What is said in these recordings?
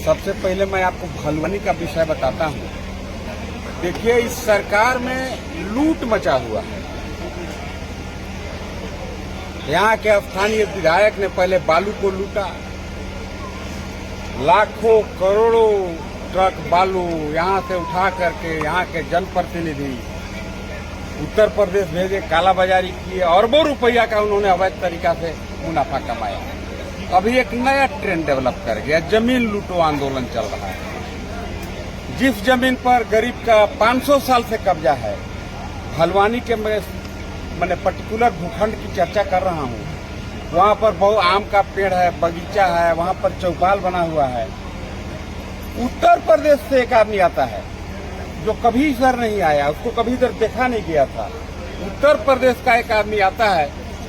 सबसे पहले मैं आपको भलवानी का विषय बताता हूँ। देखिए, इस सरकार में लूट मचा हुआ है। यहाँ के स्थानीय विधायक ने पहले बालू को लूटा, लाखों करोड़ों ट्रक बालू यहाँ से उठा करके यहाँ के जनप्रतिनिधि उत्तर प्रदेश भेजे, कालाबाजारी किए, अरबों रुपया का उन्होंने अवैध तरीका से मुनाफा कमाया। अभी एक नया ट्रेंड डेवलप कर गया, जमीन लूटो आंदोलन चल रहा है। जिस जमीन पर गरीब का 500 साल से कब्जा है, भलवानी के मैंने पर्टिकुलर भूखंड की चर्चा कर रहा हूँ। वहाँ पर बहुत आम का पेड़ है, बगीचा है, वहाँ पर चौपाल बना हुआ है। उत्तर प्रदेश से एक आदमी आता है जो कभी इधर नहीं आया, उसको कभी इधर देखा नहीं गया था। उत्तर प्रदेश का एक आदमी आता है,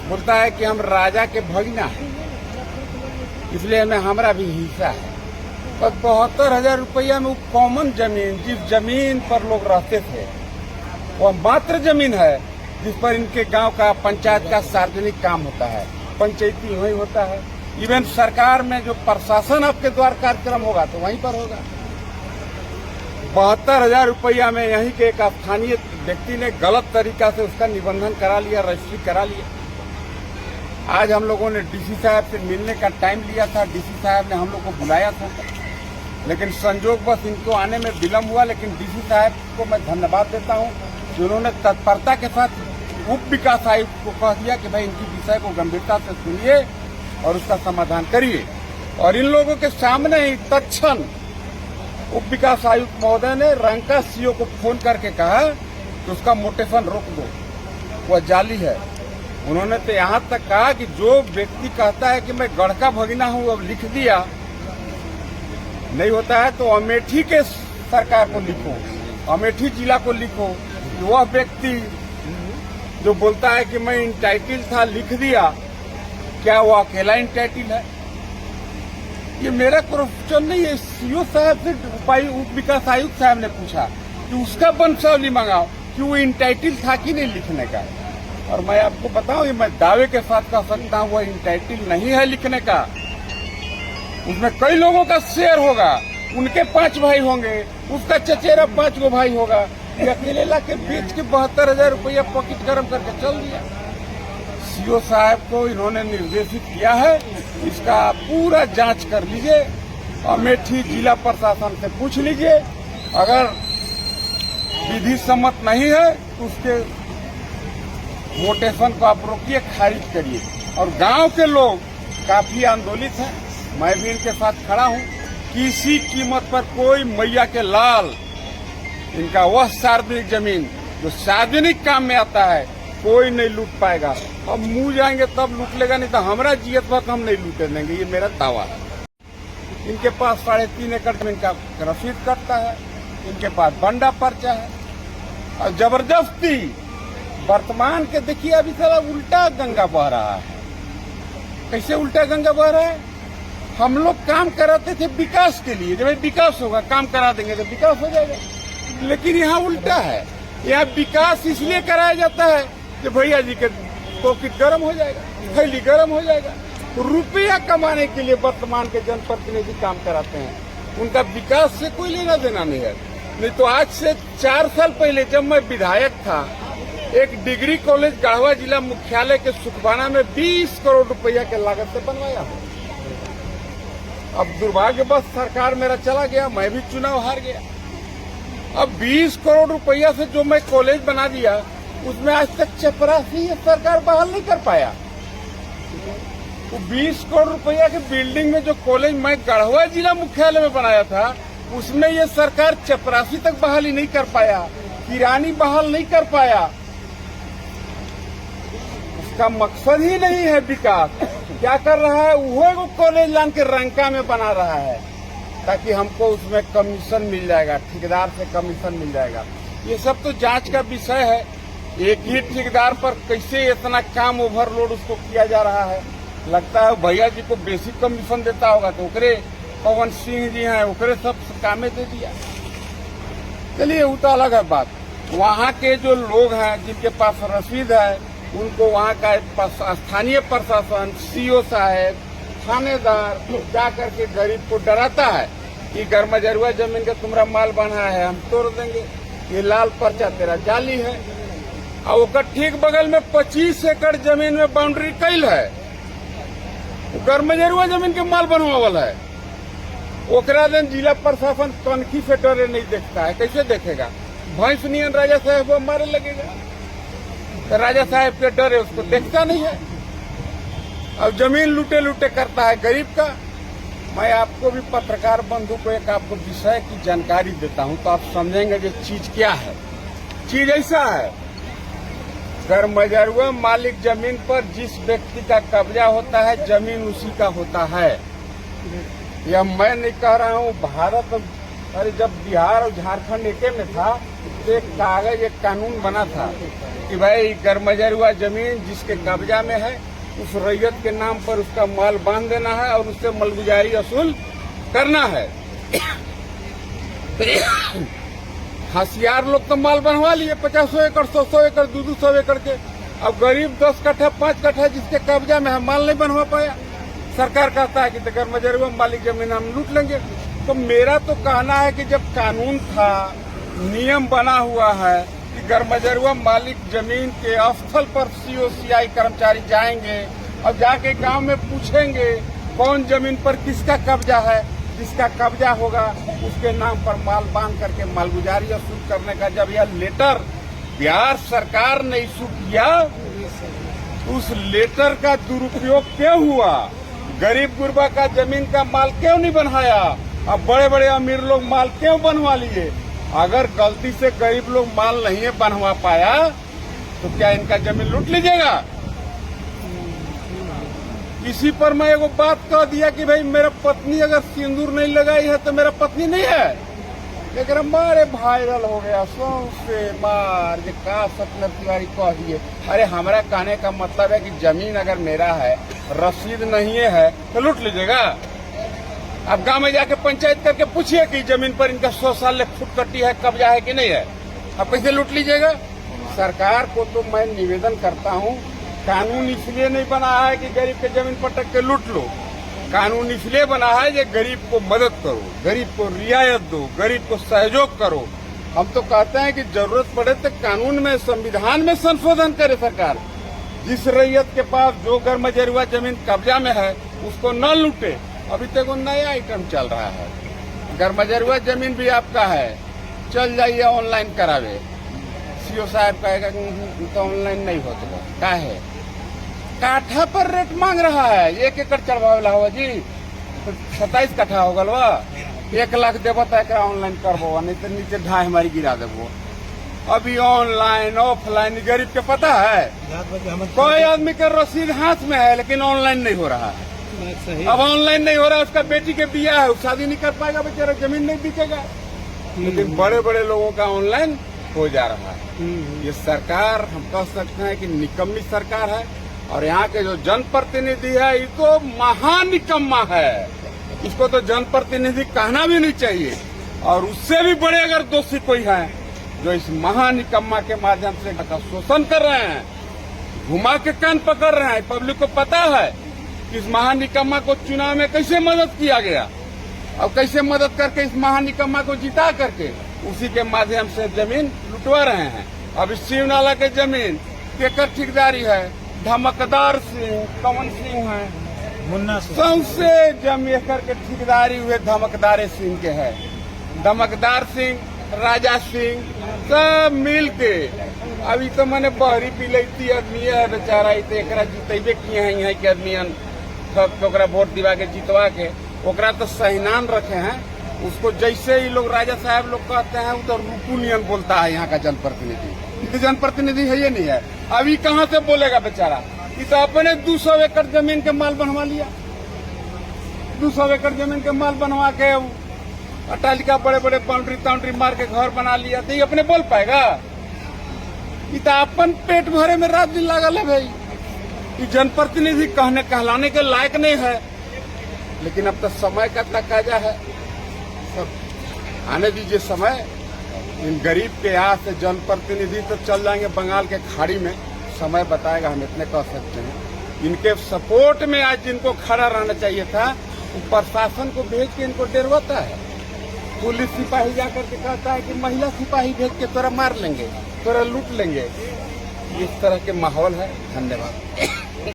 बोलता है कि हम राजा के भगना है, इसलिए हमें हमारा भी हिस्सा है। और 72,000 रुपया में वो कॉमन जमीन, जिस जमीन पर लोग रहते थे, वह मात्र जमीन है जिस पर इनके गांव का पंचायत का सार्वजनिक काम होता है, पंचायती वहीं होता है। इवन सरकार में जो प्रशासन आपके द्वार कार्यक्रम होगा तो वहीं पर होगा। 72,000 रुपया में यहीं के एक स्थानीय व्यक्ति ने गलत तरीका से उसका निबंधन करा लिया, रजिस्ट्री करा लिया। आज हम लोगों ने डीसी साहब से मिलने का टाइम लिया था, डीसी साहब ने हम लोग को बुलाया था, लेकिन संजोग बस इनको आने में विलम्ब हुआ। लेकिन डीसी साहब को मैं धन्यवाद देता हूं कि उन्होंने तत्परता के साथ उप विकास आयुक्त को कह दिया कि भाई इनकी विषय को गंभीरता से सुनिए और उसका समाधान करिए। और इन लोगों के सामने ही तत्क्षण उप विकास आयुक्त महोदय ने रंका सीओ को फोन करके कहा कि उसका मोटेशन रोक दो, वह जाली है। उन्होंने तो यहाँ तक कहा कि जो व्यक्ति कहता है कि मैं गढ़ का भगिना हूँ, अब लिख दिया, नहीं होता है तो अमेठी के सरकार को लिखो, अमेठी जिला को लिखो। वह व्यक्ति जो बोलता है कि मैं इंटाइटिल था, लिख दिया, क्या वो अकेला इंटाइटिल है? ये मेरा क्वेश्चन नहीं है। सीओ साहब से उप विकास आयुक्त साहब ने पूछा कि उसका वंशावली मंगाओ कि वो इंटाइटिल था कि नहीं लिखने का। और मैं आपको बताऊं, ये मैं दावे के साथ कह सकता हूं वो इंटाइटिल नहीं है लिखने का। उसमें कई लोगों का शेयर होगा, उनके 5 भाई होंगे, उसका चचेरा 5 गो भाई होगा। ये अकेले ला के बेच के 72,000 रुपया पॉकेट गरम करके चल दिया। सीओ साहब को इन्होंने निर्देशित किया है, इसका पूरा जांच कर लीजिए। अमेठी जिला प्रशासन से पूछ लीजिए, अगर विधि सम्मत नहीं है तो उसके मोटेशन को आप रोकिए, खारिज करिए। और गांव के लोग काफी आंदोलित हैं, मैं भी इनके साथ खड़ा हूं। किसी कीमत पर कोई मैया के लाल, इनका वह सार्वजनिक जमीन जो सार्वजनिक काम में आता है, कोई नहीं लूट पाएगा। अब मुंह जाएंगे तब लूट लेगा, नहीं तो हमारा जियत वक्त हम नहीं लूटे देंगे, ये मेरा दावा है। इनके पास 3.5 एकड़ जमीन का रसीद कटता है, इनके पास बंडा पर्चा है, और जबरदस्ती वर्तमान के देखिए अभी सारा उल्टा गंगा बह रहा है। कैसे उल्टा गंगा बह रहा है? हम लोग काम कराते थे विकास के लिए, जब विकास होगा काम करा देंगे तो विकास हो जाएगा। लेकिन यहाँ उल्टा है, यहाँ विकास इसलिए कराया जाता है कि भैया जी के पॉकेट गर्म हो जाएगा, थैली गर्म हो जाएगा। तो रुपया कमाने के लिए वर्तमान के जनप्रतिनिधि काम कराते हैं, उनका विकास से कोई लेना देना नहीं है। नहीं तो आज से 4 साल पहले जब मैं विधायक था, एक डिग्री कॉलेज गढ़वा जिला मुख्यालय के सुखबाना में 20 करोड़ रुपया के लागत से बनवाया हूँ। अब दुर्भाग्यवश सरकार मेरा चला गया, मैं भी चुनाव हार गया। अब 20 करोड़ रुपया से जो मैं कॉलेज बना दिया, उसमें आज तक चपरासी सरकार बहाल नहीं कर पाया। तो 20 करोड़ रुपया के बिल्डिंग में जो कॉलेज मैं गढ़वा जिला मुख्यालय में बनाया था, उसमें ये सरकार चपरासी तक बहाली नहीं कर पाया, किरानी बहाल नहीं कर पाया। उसका मकसद ही नहीं है विकास। क्या कर रहा है? वो कॉलेज लान के रंका में बना रहा है ताकि हमको उसमें कमीशन मिल जाएगा, ठेकेदार से कमीशन मिल जाएगा। ये सब तो जांच का विषय है। एक ही ठेकेदार पर कैसे इतना काम ओवरलोड उसको किया जा रहा है। लगता है भैया जी को बेसिक कमीशन देता होगा तो ओकरे पवन सिंह जी हैं, ओकरे सब कामे दे दिया। चलिए वो तो अलग है बात। वहाँ के जो लोग हैं जिनके पास रसीद है, उनको वहाँ का स्थानीय प्रशासन, सीओ साहब, थानेदार जा करके गरीब को डराता है कि गर्मजरुआ जमीन का तुम्हारा माल बना है, हम तोड़ देंगे, ये लाल पर्चा तेरा जाली है। और ओकर ठीक बगल में 25 एकड़ जमीन में बाउंड्री कैल है, गर्मजरुआ जमीन के माल बनवा वाला है। ओकरा दिन जिला प्रशासन कनखी से डरे नहीं देखता है, कैसे देखेगा? भैंस नियन राजा साहब वो मारे लगेगा, तो राजा साहब के डरे उसको देखता नहीं है। अब जमीन लूटे लूटे करता है गरीब का। मैं आपको भी पत्रकार बंधु को एक आपको विषय की जानकारी देता हूं, तो आप समझेंगे ये चीज क्या है। चीज ऐसा है, गर्मजरुआ मालिक जमीन पर जिस व्यक्ति का कब्जा होता है, जमीन उसी का होता है। यह मैं नहीं कह रहा हूँ, भारत, अरे जब बिहार और झारखंड एके में था तो एक कागज, एक कानून बना था कि भाई गर्मजरुआ जमीन जिसके कब्जा में है उस रैयत के नाम पर उसका माल बांध देना है और उससे मालगुजारी वसूल करना है। होशियार लोग तो माल बनवा लिए 50 एकड़, 100 एकड़, 200 एकड़ के। अब गरीब 10 कट्ठा 5 कट्ठा जिसके कब्जा में है माल नहीं बनवा पाया। सरकार कहता है कि गर्मजरुआ मालिक जमीन हम लूट लेंगे। तो मेरा तो कहना है कि जब कानून था, नियम बना हुआ है कि गर्मजरुआ मालिक जमीन के स्थल पर COCI कर्मचारी जाएंगे और जाके गांव में पूछेंगे कौन जमीन पर किसका कब्जा है, जिसका कब्जा होगा उसके नाम पर माल बांध करके मालगुजारी वसूल करने का जब यह लेटर बिहार सरकार ने इशू किया, उस लेटर का दुरुपयोग क्यों हुआ? गरीब गुरबा का जमीन का माल क्यों नहीं बनाया? अब बड़े बड़े अमीर लोग माल क्यों बनवा लिए? अगर गलती से गरीब लोग माल नहीं बनवा पाया तो क्या इनका जमीन लूट लीजिएगा? इसी पर मैं एगो बात कह दिया कि भाई मेरा पत्नी अगर सिंदूर नहीं लगाई है तो मेरा पत्नी नहीं है, लेकिन हमारे वायरल हो गया सौंसे मार जे का सत्यनारायण तिवारी कह दिए। अरे हमारा कहने का मतलब है कि जमीन अगर मेरा है, रसीद नहीं है तो लूट लीजिएगा। अब गांव में जाके पंचायत करके पूछिए कि जमीन पर इनका 100 साल फुट कट्टी है, कब्जा है कि नहीं है, अब कैसे लूट लीजिएगा? सरकार को तो मैं निवेदन करता हूं, कानून इसलिए नहीं बना है कि गरीब के जमीन पटक के लूट लो। कानून इसलिए बना है कि गरीब को मदद करो, गरीब को रियायत दो, गरीब को सहयोग करो। हम तो कहते हैं कि जरूरत पड़े तो कानून में, संविधान में संशोधन करे सरकार। जिस रैयत के पास जो गर्मजरुआ जमीन कब्जा में है उसको न लूटे। अभी तक वो नया आइटम चल रहा है, गर्मजरुआ जमीन भी आपका है, चल जाइए ऑनलाइन करावे। CO साहब कहेगा तो ऑनलाइन नहीं होता, क्या है? काठा पर रेट मांग रहा है, 1 एकड़ चढ़वावेला होगा जी, 27 कट्ठा होगा वा, 1 लाख देव तो ऑनलाइन करबो, नहीं तो नीचे ढाई हमारी गिरा देबो। अभी ऑनलाइन ऑफलाइन गरीब के पता है, कोई आदमी के रसीद हाथ में है लेकिन ऑनलाइन नहीं हो रहा है। अब ऑनलाइन नहीं हो रहा, उसका बेटी के बिया है, शादी नहीं कर पाएगा बेचारा, जमीन नहीं बिकेगा। लेकिन बड़े बड़े लोगों का ऑनलाइन हो जा रहा है। ये सरकार, हम कह सकते हैं कि निकम्मी सरकार है। और यहाँ के जो जनप्रतिनिधि है ये तो महानिकम्मा है, इसको तो जनप्रतिनिधि कहना भी नहीं चाहिए। और उससे भी बड़े अगर दोषी कोई है जो इस महानिकम्मा के माध्यम से शोषण कर रहे हैं, घुमा के कान पकड़ रहे हैं, पब्लिक को पता है कि इस महानिकम्मा को चुनाव में कैसे मदद किया गया और कैसे मदद करके इस महानिकम्मा को जिता करके उसी के माध्यम से जमीन लुटवा रहे हैं। अब इस शिव नाला के जमीन केकर ठेकेदारी है? धमकदार सिंह, कमन सिंह है, मुन्ना सबसे जमीन के ठेकेदारी हुए धमकदार सिंह के है। धमकदार सिंह, राजा सिंह सब मिल के अभी तो मैंने बहरी पी लेती आदमी है बेचारा, तो एक जीतेबे किए हैं यहाँ के आदमी ओकरा वोट दिवा के जितवा के ओकरा तो सहीनान रखे हैं। उसको जैसे ही लोग राजा साहब लोग कहते हैं वो तो रूपू नियन बोलता है यहाँ का जनप्रतिनिधि। ये जनप्रतिनिधि है ये नहीं है। अभी कहाँ से बोलेगा बेचारा? ये तो अपने 200 एकड़ जमीन के माल बनवा लिया, 200 एकड़ जमीन के माल बनवा के अट्टालिका बड़े बड़े बाउंड्री मार के घर बना लिया, तो ये अपने बोल पाएगा? ये तो अपन पेट भरे में रात दिन लागल है भाई। ये जनप्रतिनिधि कहने कहलाने के लायक नहीं है। लेकिन अब तो समय का तकाजा है, सब आने दीजिए समय। इन गरीब के यहाँ से जनप्रतिनिधि तो चल जाएंगे बंगाल के खाड़ी में, समय बताएगा, हम इतने कह सकते हैं। इनके सपोर्ट में आज जिनको खड़ा रहना चाहिए था वो प्रशासन को भेज के इनको डरवाता है। पुलिस सिपाही जाकर के कहता है कि महिला सिपाही भेज के तोरा मार लेंगे, तोरा लूट लेंगे। इस तरह के माहौल है। धन्यवाद।